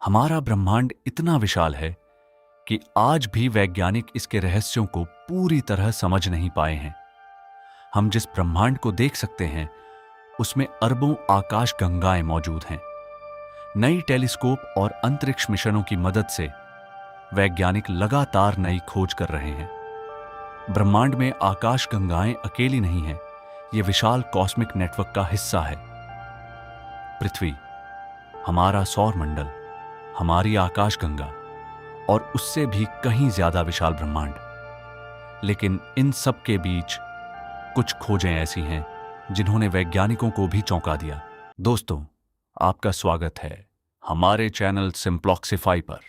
हमारा ब्रह्मांड इतना विशाल है कि आज भी वैज्ञानिक इसके रहस्यों को पूरी तरह समझ नहीं पाए हैं। हम जिस ब्रह्मांड को देख सकते हैं उसमें अरबों आकाश गंगाएं मौजूद हैं। नई टेलीस्कोप और अंतरिक्ष मिशनों की मदद से वैज्ञानिक लगातार नई खोज कर रहे हैं। ब्रह्मांड में आकाश गंगाएं अकेली नहीं हैं, ये विशाल कॉस्मिक नेटवर्क का हिस्सा है। पृथ्वी, हमारा सौर मंडल, हमारी आकाशगंगा और उससे भी कहीं ज्यादा विशाल ब्रह्मांड। लेकिन इन सब के बीच कुछ खोजें ऐसी हैं जिन्होंने वैज्ञानिकों को भी चौंका दिया। दोस्तों, आपका स्वागत है हमारे चैनल सिंप्लॉक्सिफाई पर।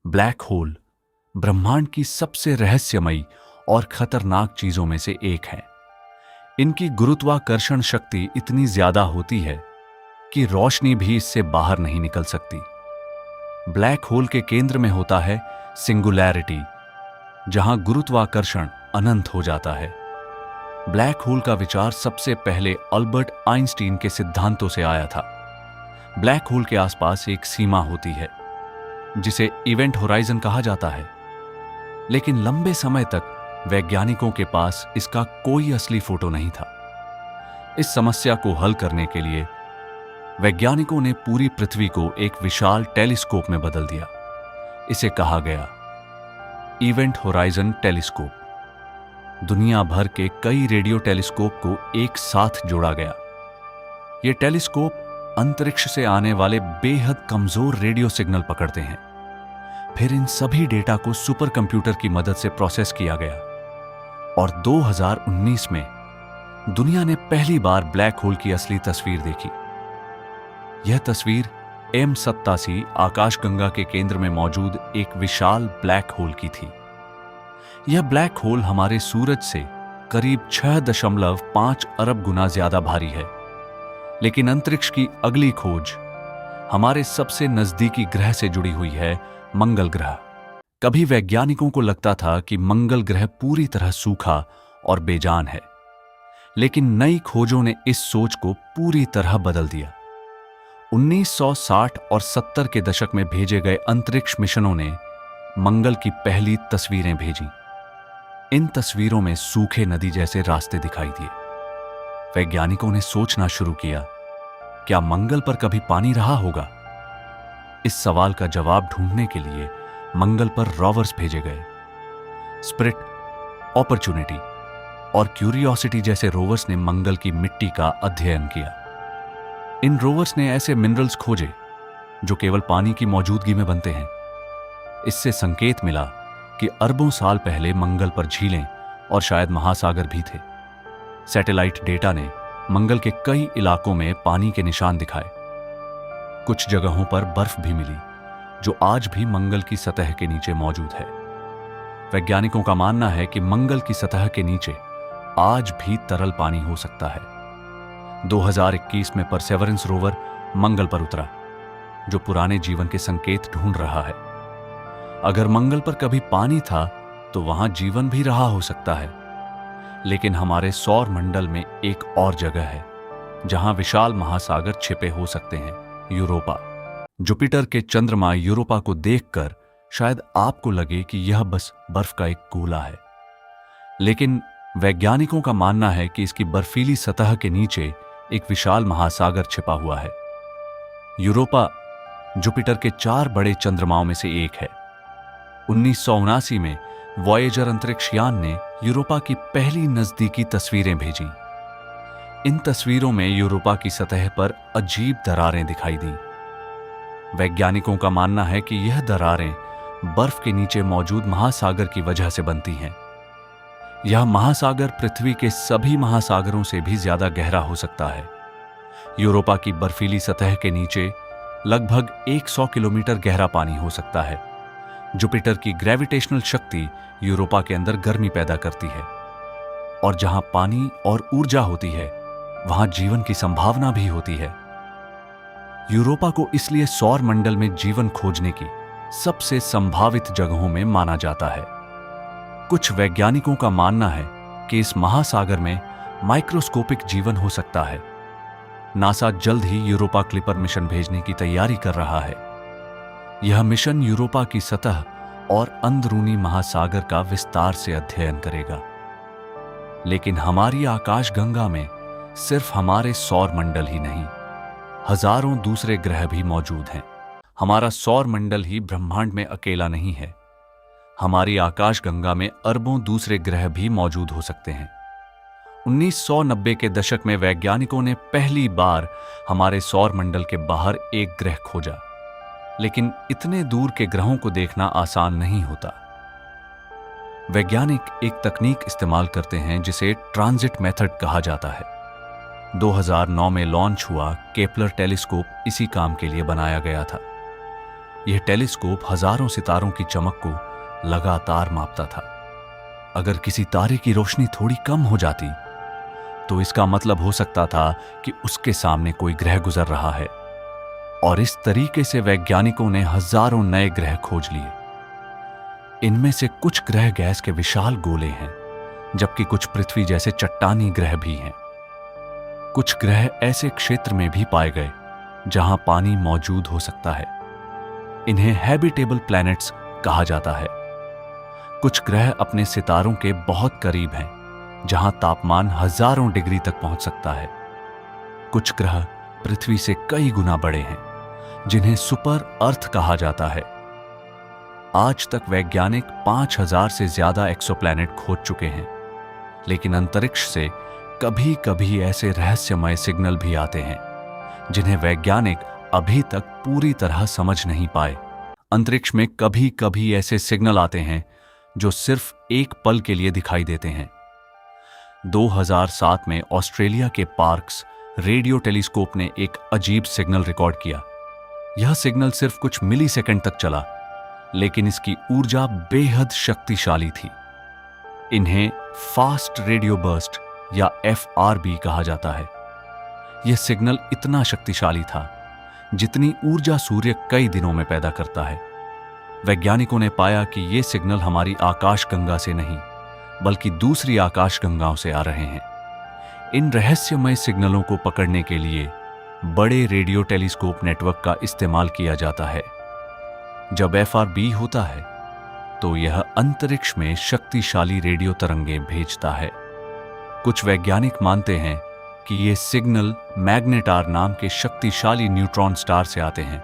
ब्लैक होल ब्रह्मांड की सबसे रहस्यमयी और खतरनाक चीजों में से एक है। इनकी गुरुत्वाकर्षण शक्ति इतनी ज्यादा होती है कि रोशनी भी इससे बाहर नहीं निकल सकती। ब्लैक होल के केंद्र में होता है सिंगुलैरिटी, जहां गुरुत्वाकर्षण अनंत हो जाता है। ब्लैक होल का विचार सबसे पहले अल्बर्ट आइंस्टीन के सिद्धांतों से आया था। ब्लैक होल के आसपास एक सीमा होती है जिसे इवेंट होराइजन कहा जाता है, लेकिन लंबे समय तक वैज्ञानिकों के पास इसका कोई असली फोटो नहीं था। इस समस्या को हल करने के लिए वैज्ञानिकों ने पूरी पृथ्वी को एक विशाल टेलीस्कोप में बदल दिया। इसे कहा गया इवेंट होराइजन टेलीस्कोप। दुनिया भर के कई रेडियो टेलीस्कोप को एक साथ जोड़ा गया। ये टेलीस्कोप अंतरिक्ष से आने वाले बेहद कमजोर रेडियो सिग्नल पकड़ते हैं। फिर इन सभी डेटा को सुपर कंप्यूटर की मदद से प्रोसेस किया गया और 2019 में दुनिया ने पहली बार ब्लैक होल की असली तस्वीर देखी। यह तस्वीर M87 आकाशगंगा के केंद्र में मौजूद एक विशाल ब्लैक होल की थी। यह ब्लैक होल हमारे सूरज से करीब 6.5 अरब गुना ज्यादा भारी है। लेकिन अंतरिक्ष की अगली खोज हमारे सबसे नजदीकी ग्रह से जुड़ी हुई है, मंगल ग्रह। कभी वैज्ञानिकों को लगता था कि मंगल ग्रह पूरी तरह सूखा और बेजान है, लेकिन नई खोजों ने इस सोच को पूरी तरह बदल दिया। 1960 और 70 के दशक में भेजे गए अंतरिक्ष मिशनों ने मंगल की पहली तस्वीरें भेजी। इन तस्वीरों में सूखे नदी जैसे रास्ते दिखाई दिए। वैज्ञानिकों ने सोचना शुरू किया, क्या मंगल पर कभी पानी रहा होगा? इस सवाल का जवाब ढूंढने के लिए मंगल पर रोवर्स भेजे गए। स्पिरिट, अपॉर्चुनिटी और क्यूरियोसिटी जैसे रोवर्स ने मंगल की मिट्टी का अध्ययन किया। इन रोवर्स ने ऐसे मिनरल्स खोजे जो केवल पानी की मौजूदगी में बनते हैं। इससे संकेत मिला कि अरबों साल पहले मंगल पर झीलें और शायद महासागर भी थे। सैटेलाइट डेटा ने मंगल के कई इलाकों में पानी के निशान दिखाए। कुछ जगहों पर बर्फ भी मिली जो आज भी मंगल की सतह के नीचे मौजूद है। वैज्ञानिकों का मानना है कि मंगल की सतह के नीचे आज भी तरल पानी हो सकता है। 2021 में परसेवरेंस रोवर मंगल पर उतरा, जो पुराने जीवन के संकेत ढूंढ रहा है। अगर मंगल पर कभी पानी था तो वहां जीवन भी रहा हो सकता है। लेकिन हमारे सौर मंडल में एक और जगह है जहां विशाल महासागर छिपे हो सकते हैं, यूरोपा। जुपिटर के चंद्रमा यूरोपा को देखकर शायद आपको लगे कि यह बस बर्फ का एक गोला है, लेकिन वैज्ञानिकों का मानना है कि इसकी बर्फीली सतह के नीचे एक विशाल महासागर छिपा हुआ है। यूरोपा जुपिटर के 4 बड़े चंद्रमाओं में से एक है। 1979 में वॉयेजर अंतरिक्ष यान ने यूरोपा की पहली नजदीकी तस्वीरें भेजी। इन तस्वीरों में यूरोपा की सतह पर अजीब दरारें दिखाई दी। वैज्ञानिकों का मानना है कि यह दरारें बर्फ के नीचे मौजूद महासागर की वजह से बनती हैं। यह महासागर पृथ्वी के सभी महासागरों से भी ज्यादा गहरा हो सकता है। यूरोपा की बर्फीली सतह के नीचे लगभग 100 किलोमीटर गहरा पानी हो सकता है। जुपिटर की ग्रेविटेशनल शक्ति यूरोपा के अंदर गर्मी पैदा करती है, और जहां पानी और ऊर्जा होती है वहां जीवन की संभावना भी होती है। यूरोपा को इसलिए सौर मंडल में जीवन खोजने की सबसे संभावित जगहों में माना जाता है। कुछ वैज्ञानिकों का मानना है कि इस महासागर में माइक्रोस्कोपिक जीवन हो सकता है। नासा जल्द ही यूरोपा क्लिपर मिशन भेजने की तैयारी कर रहा है। यह मिशन यूरोपा की सतह और अंदरूनी महासागर का विस्तार से अध्ययन करेगा। लेकिन हमारी आकाशगंगा में सिर्फ हमारे सौर मंडल ही नहीं, हजारों दूसरे ग्रह भी मौजूद हैं। हमारा सौर मंडल ही ब्रह्मांड में अकेला नहीं है। हमारी आकाशगंगा में अरबों दूसरे ग्रह भी मौजूद हो सकते हैं। 1990 के दशक में वैज्ञानिकों ने पहली बार हमारे सौर मंडल के बाहर एक ग्रह खोजा, लेकिन इतने दूर के ग्रहों को देखना आसान नहीं होता। वैज्ञानिक एक तकनीक इस्तेमाल करते हैं जिसे ट्रांजिट मेथड कहा जाता है। 2009 में लॉन्च हुआ केपलर टेलीस्कोप इसी काम के लिए बनाया गया था। यह टेलीस्कोप हजारों सितारों की चमक को लगातार मापता था। अगर किसी तारे की रोशनी थोड़ी कम हो जाती तो इसका मतलब हो सकता था कि उसके सामने कोई ग्रह गुजर रहा है। और इस तरीके से वैज्ञानिकों ने हजारों नए ग्रह खोज लिए। इनमें से कुछ ग्रह गैस के विशाल गोले हैं, जबकि कुछ पृथ्वी जैसे चट्टानी ग्रह भी हैं। कुछ ग्रह ऐसे क्षेत्र में भी पाए गए जहां पानी मौजूद हो सकता है। इन्हें हैबिटेबल प्लैनेट्स कहा जाता है। कुछ ग्रह अपने सितारों के बहुत करीब हैं, जहां तापमान हजारों डिग्री तक पहुंच सकता है। कुछ ग्रह पृथ्वी से कई गुना बड़े हैं, जिन्हें सुपर अर्थ कहा जाता है। आज तक वैज्ञानिक 5000 से ज्यादा एक्सोप्लैनेट खोज चुके हैं, लेकिन अंतरिक्ष से कभी कभी ऐसे रहस्यमय सिग्नल भी आते हैं जिन्हें वैज्ञानिक अभी तक पूरी तरह समझ नहीं पाए। अंतरिक्ष में कभी कभी ऐसे सिग्नल आते हैं जो सिर्फ एक पल के लिए दिखाई देते हैं। 2007 में ऑस्ट्रेलिया के पार्क्स रेडियो टेलीस्कोप ने एक अजीब सिग्नल रिकॉर्ड किया। यह सिग्नल सिर्फ कुछ मिलीसेकंड तक चला, लेकिन इसकी ऊर्जा बेहद शक्तिशाली थी। इन्हें फास्ट रेडियो बर्स्ट या FRB कहा जाता है। यह सिग्नल इतना शक्तिशाली था जितनी ऊर्जा सूर्य कई दिनों में पैदा करता है। वैज्ञानिकों ने पाया कि ये सिग्नल हमारी आकाशगंगा से नहीं, बल्कि दूसरी आकाशगंगाओं से आ रहे हैं। इन रहस्यमय सिग्नलों को पकड़ने के लिए बड़े रेडियो टेलीस्कोप नेटवर्क का इस्तेमाल किया जाता है। जब FRB होता है तो यह अंतरिक्ष में शक्तिशाली रेडियो तरंगें भेजता है। कुछ वैज्ञानिक मानते हैं कि ये सिग्नल मैग्नेटार नाम के शक्तिशाली न्यूट्रॉन स्टार से आते हैं।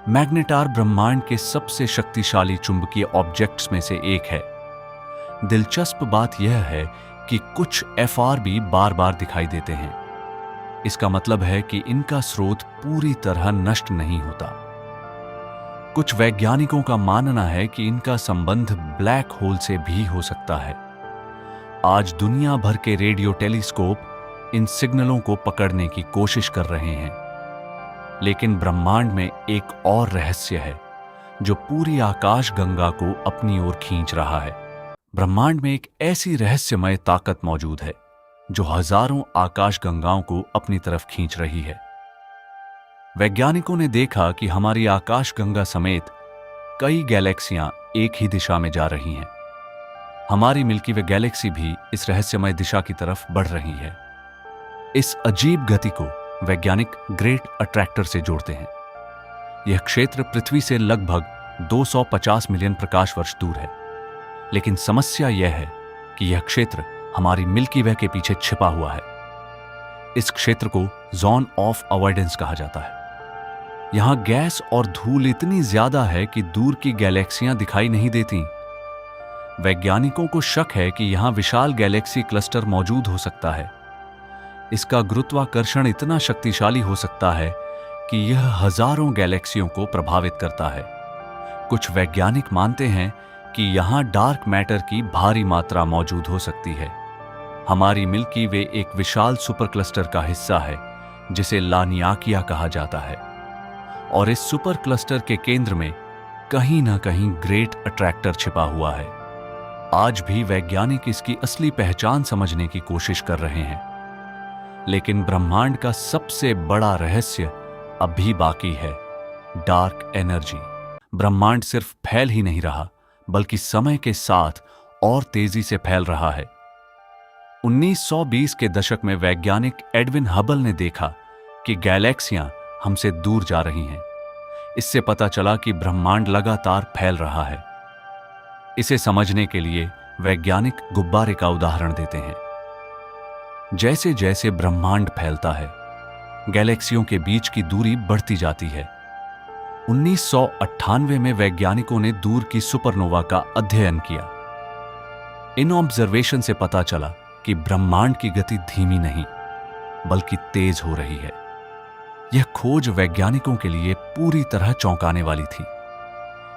मैग्नेटार ब्रह्मांड के सबसे शक्तिशाली चुंबकीय ऑब्जेक्ट्स में से एक है। दिलचस्प बात यह है कि कुछ FRB बार बार दिखाई देते हैं। इसका मतलब है कि इनका स्रोत पूरी तरह नष्ट नहीं होता। कुछ वैज्ञानिकों का मानना है कि इनका संबंध ब्लैक होल से भी हो सकता है। आज दुनिया भर के रेडियो टेलीस्कोप इन सिग्नलों को पकड़ने की कोशिश कर रहे हैं। लेकिन ब्रह्मांड में एक और रहस्य है जो पूरी आकाशगंगा को अपनी ओर खींच रहा है। ब्रह्मांड में एक ऐसी रहस्यमय ताकत मौजूद है जो हजारों आकाशगंगाओं को अपनी तरफ खींच रही है। वैज्ञानिकों ने देखा कि हमारी आकाशगंगा समेत कई गैलेक्सियां एक ही दिशा में जा रही हैं। हमारी मिल्की वे गैलेक्सी भी इस रहस्यमय दिशा की तरफ बढ़ रही है। इस अजीब गति को वैज्ञानिक ग्रेट अट्रैक्टर से जोड़ते हैं। यह क्षेत्र पृथ्वी से लगभग 250 मिलियन प्रकाश वर्ष दूर है, लेकिन समस्या यह है कि यह क्षेत्र हमारी मिल्की वे के पीछे छिपा हुआ है। इस क्षेत्र को जोन ऑफ अवॉइडेंस कहा जाता है। यहां गैस और धूल इतनी ज्यादा है कि दूर की गैलेक्सियां दिखाई नहीं देती। वैज्ञानिकों को शक है कि यहां विशाल गैलेक्सी क्लस्टर मौजूद हो सकता है। इसका गुरुत्वाकर्षण इतना शक्तिशाली हो सकता है कि यह हजारों गैलेक्सियों को प्रभावित करता है। कुछ वैज्ञानिक मानते हैं कि यहां डार्क मैटर की भारी मात्रा मौजूद हो सकती है। हमारी मिल्की वे एक विशाल सुपर क्लस्टर का हिस्सा है जिसे लानियाकिया कहा जाता है, और इस सुपर क्लस्टर के केंद्र में कहीं ना कहीं ग्रेट अट्रैक्टर छिपा हुआ है। आज भी वैज्ञानिक इसकी असली पहचान समझने की कोशिश कर रहे हैं, लेकिन ब्रह्मांड का सबसे बड़ा रहस्य अभी बाकी है, डार्क एनर्जी। ब्रह्मांड सिर्फ फैल ही नहीं रहा, बल्कि समय के साथ और तेजी से फैल रहा है। 1920 के दशक में वैज्ञानिक एडविन हबल ने देखा कि गैलेक्सियां हमसे दूर जा रही हैं। इससे पता चला कि ब्रह्मांड लगातार फैल रहा है। इसे समझने के लिए वैज्ञानिक गुब्बारे का उदाहरण देते हैं। जैसे जैसे ब्रह्मांड फैलता है, गैलेक्सियों के बीच की दूरी बढ़ती जाती है। 1998 में वैज्ञानिकों ने दूर की सुपरनोवा का अध्ययन किया। इन ऑब्जर्वेशन से पता चला कि ब्रह्मांड की गति धीमी नहीं बल्कि तेज हो रही है। यह खोज वैज्ञानिकों के लिए पूरी तरह चौंकाने वाली थी।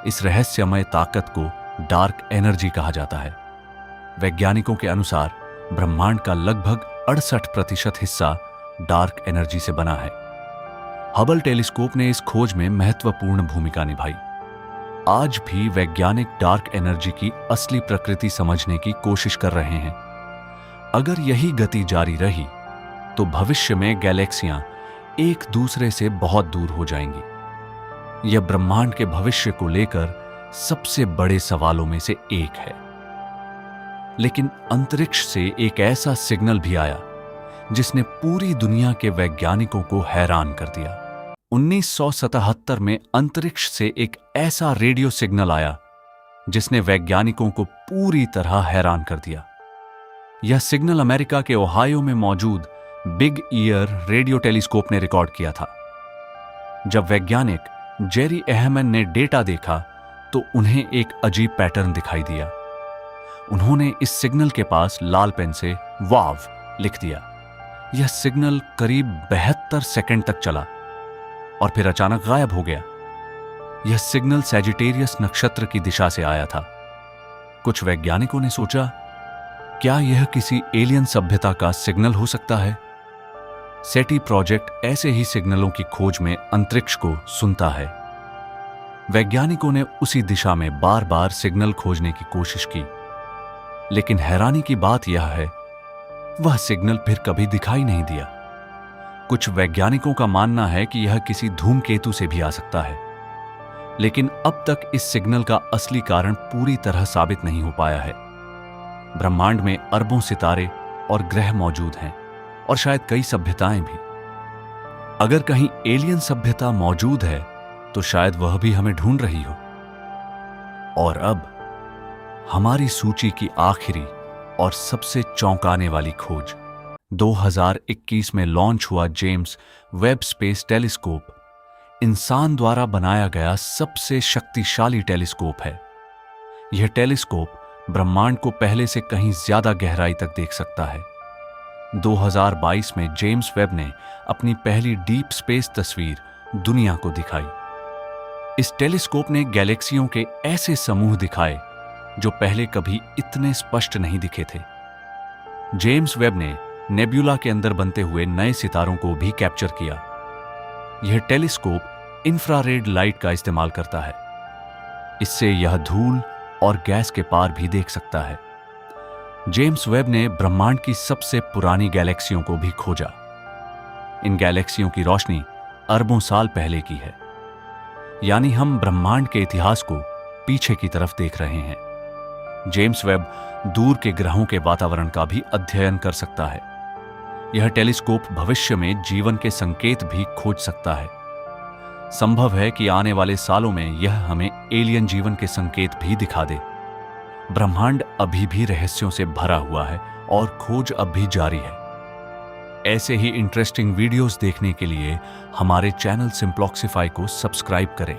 इस रहस्यमय ताकत को डार्क एनर्जी कहा जाता है। वैज्ञानिकों के अनुसार ब्रह्मांड का लगभग 68% हिस्सा डार्क एनर्जी से बना है। हबल टेलीस्कोप ने इस खोज में महत्वपूर्ण भूमिका निभाई। आज भी वैज्ञानिक डार्क एनर्जी की असली प्रकृति समझने की कोशिश कर रहे हैं। अगर यही गति जारी रही तो भविष्य में गैलेक्सियां एक दूसरे से बहुत दूर हो जाएंगी। यह ब्रह्मांड के भविष्य को लेकर सबसे बड़े सवालों में से एक है। लेकिन अंतरिक्ष से एक ऐसा सिग्नल भी आया जिसने पूरी दुनिया के वैज्ञानिकों को हैरान कर दिया। 1977 में अंतरिक्ष से एक ऐसा रेडियो सिग्नल आया जिसने वैज्ञानिकों को पूरी तरह हैरान कर दिया। यह सिग्नल अमेरिका के ओहायो में मौजूद बिग ईयर रेडियो टेलीस्कोप ने रिकॉर्ड किया था। जब वैज्ञानिक जेरी एहमन ने डेटा देखा तो उन्हें एक अजीब पैटर्न दिखाई दिया। उन्होंने इस सिग्नल के पास लाल पेन से वाव लिख दिया। यह सिग्नल करीब 72 सेकंड तक चला और फिर अचानक गायब हो गया। यह सिग्नल सैजिटेरियस नक्षत्र की दिशा से आया था। कुछ वैज्ञानिकों ने सोचा, क्या यह किसी एलियन सभ्यता का सिग्नल हो सकता है? सेटी प्रोजेक्ट ऐसे ही सिग्नलों की खोज में अंतरिक्ष को सुनता है। वैज्ञानिकों ने उसी दिशा में बार बार सिग्नल खोजने की कोशिश की, लेकिन हैरानी की बात यह है, वह सिग्नल फिर कभी दिखाई नहीं दिया। कुछ वैज्ञानिकों का मानना है कि यह किसी धूमकेतु से भी आ सकता है, लेकिन अब तक इस सिग्नल का असली कारण पूरी तरह साबित नहीं हो पाया है। ब्रह्मांड में अरबों सितारे और ग्रह मौजूद हैं और शायद कई सभ्यताएं भी। अगर कहीं एलियन सभ्यता मौजूद है तो शायद वह भी हमें ढूंढ रही हो। और अब हमारी सूची की आखिरी और सबसे चौंकाने वाली खोज 2021 में लॉन्च हुआ जेम्स वेब स्पेस टेलीस्कोप इंसान द्वारा बनाया गया सबसे शक्तिशाली टेलीस्कोप है। यह टेलीस्कोप ब्रह्मांड को पहले से कहीं ज्यादा गहराई तक देख सकता है। 2022 में जेम्स वेब ने अपनी पहली डीप स्पेस तस्वीर दुनिया को दिखाई। इस टेलीस्कोप ने गैलेक्सियों के ऐसे समूह दिखाए जो पहले कभी इतने स्पष्ट नहीं दिखे थे। जेम्स वेब ने नेब्यूला के अंदर बनते हुए नए सितारों को भी कैप्चर किया। यह टेलीस्कोप इंफ्रारेड लाइट का इस्तेमाल करता है। इससे यह धूल और गैस के पार भी देख सकता है। जेम्स वेब ने ब्रह्मांड की सबसे पुरानी गैलेक्सियों को भी खोजा। इन गैलेक्सियों की रोशनी अरबों साल पहले की है, यानी हम ब्रह्मांड के इतिहास को पीछे की तरफ देख रहे हैं। जेम्स वेब दूर के ग्रहों के वातावरण का भी अध्ययन कर सकता है। यह टेलीस्कोप भविष्य में जीवन के संकेत भी खोज सकता है। संभव है कि आने वाले सालों में यह हमें एलियन जीवन के संकेत भी दिखा दे। ब्रह्मांड अभी भी रहस्यों से भरा हुआ है और खोज अब भी जारी है। ऐसे ही इंटरेस्टिंग वीडियोस देखने के लिए हमारे चैनल सिंप्लॉक्सिफाई को सब्सक्राइब करें।